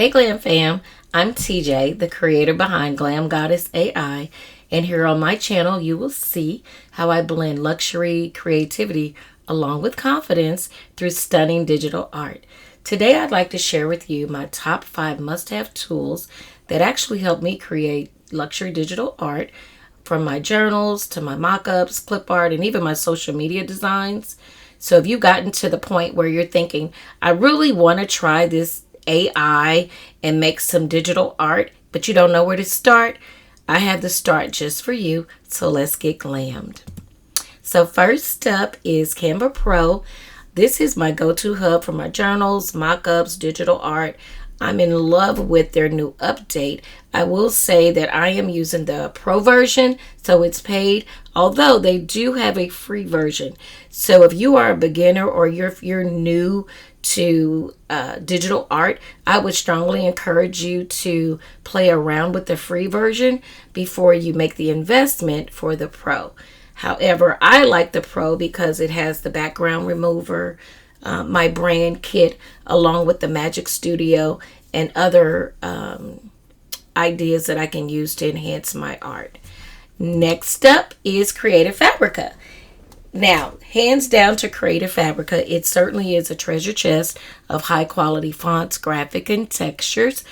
Hey Glam fam, I'm TJ, the creator behind Glam Goddess AI, and here on my channel you will see how I blend luxury creativity along with confidence through stunning digital art. Today I'd like to share with you my top 5 must-have tools that actually help me create luxury digital art, from my journals to my mock-ups, clip art, and even my social media designs. So if you've gotten to the point where you're thinking, I really want to try this AI and make some digital art, but you don't know where to start, I have the start just for you. So let's get glammed. So first up is Canva Pro. This is my go-to hub for my journals, mock-ups, digital art. I'm in love with their new update. I will say that I am using the Pro version, so it's paid, although they do have a free version. So if you are a beginner or you're new to digital art, I would strongly encourage you to play around with the free version before you make the investment for the Pro. However, I like the Pro because it has the background remover, my brand kit, along with the Magic Studio and other ideas that I can use to enhance my art. Next up is Creative Fabrica. Now, hands down to Creative Fabrica, it certainly is a treasure chest of high quality fonts, graphic, and textures.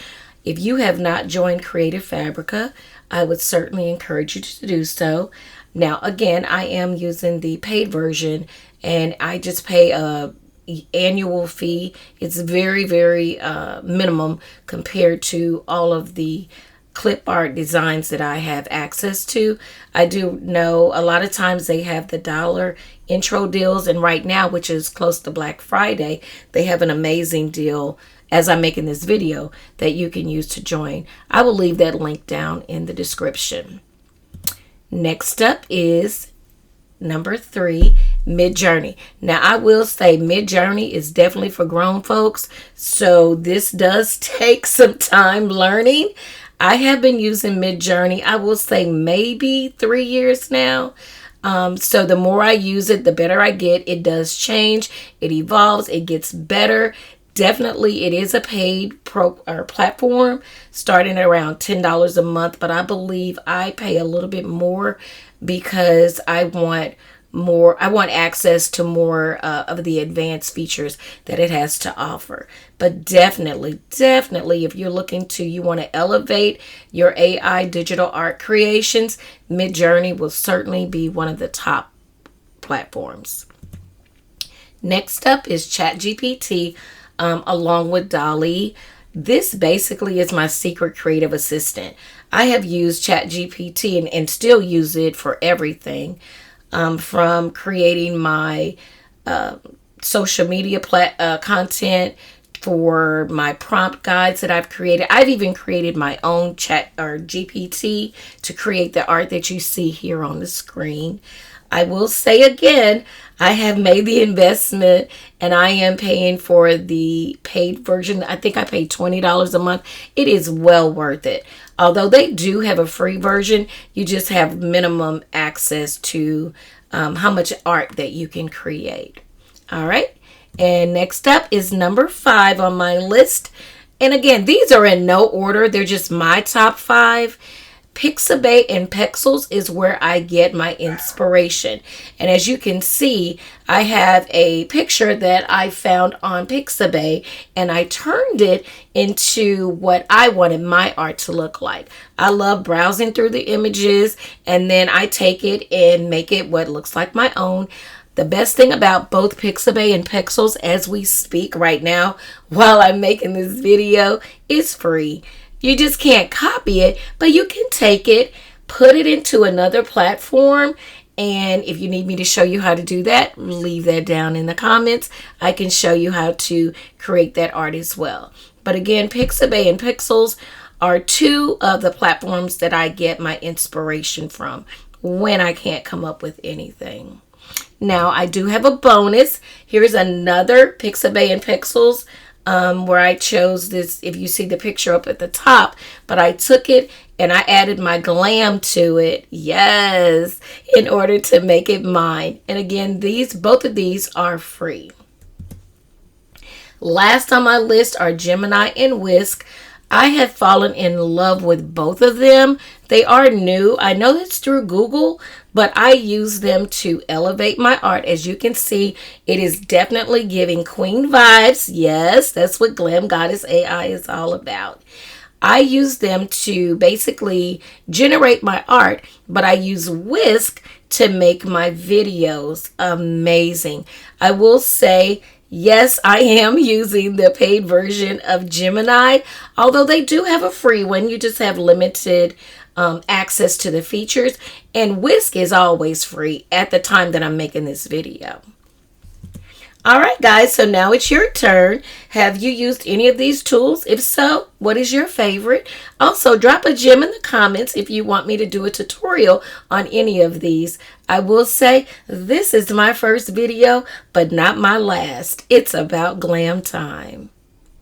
If you have not joined Creative Fabrica, I would certainly encourage you to do so. Now, again, I am using the paid version, and I just pay a annual fee. It's very, very minimum compared to all of the clip art designs that I have access to. I do know a lot of times they have the dollar intro deals, and right now, which is close to Black Friday, they have an amazing deal as I'm making this video that you can use to join. I will leave that link down in the description. Next up is number 3, Midjourney. Now, I will say Midjourney is definitely for grown folks, so this does take some time learning. I have been using Midjourney, I will say maybe 3 years now. So the more I use it, the better I get. It does change, it evolves, it gets better. Definitely, it is a paid platform starting at around $10 a month, but I believe I pay a little bit more because I want access to more of the advanced features that it has to offer. But definitely, if you're looking to, you want to elevate your AI digital art creations, Midjourney will certainly be one of the top platforms. Next up is ChatGPT, along with Dolly. This basically is my secret creative assistant. I have used ChatGPT and still use it for everything. From creating my social media content, for my prompt guides that I've created. I've even created my own chat or GPT to create the art that you see here on the screen. I will say again, I have made the investment and I am paying for the paid version. I think I paid $20 a month. It is well worth it. Although they do have a free version, you just have minimum access to how much art that you can create. All right. And next up is number 5 on my list. And again, these are in no order. They're just my top 5. Pixabay and Pexels is where I get my inspiration. And as you can see, I have a picture that I found on Pixabay and I turned it into what I wanted my art to look like. I love browsing through the images and then I take it and make it what looks like my own. The best thing about both Pixabay and Pexels as we speak right now while I'm making this video is free. You just can't copy it, but you can take it, put it into another platform, and if you need me to show you how to do that, leave that down in the comments. I can show you how to create that art as well. But again, Pixabay and Pexels are 2 of the platforms that I get my inspiration from when I can't come up with anything. Now, I do have a bonus. Here's another Pixabay and Pexels where I chose this, if you see the picture up at the top, but I took it and I added my glam to it, yes, in order to make it mine. And again, both of these are free. Last on my list are Gemini and Whisk. I have fallen in love with both of them. They are new. I know it's through Google, but I use them to elevate my art. As you can see, it is definitely giving queen vibes. Yes, that's what Glam Goddess AI is all about. I use them to basically generate my art, but I use Whisk to make my videos amazing. I will say, yes, I am using the paid version of Gemini, although they do have a free one. You just have limited access to the features, and Whisk is always free at the time that I'm making this video. All right, guys, so now it's your turn. Have you used any of these tools? If so, what is your favorite? Also, drop a gem in the comments if you want me to do a tutorial on any of these. I will say this is my first video, but not my last. It's about glam time.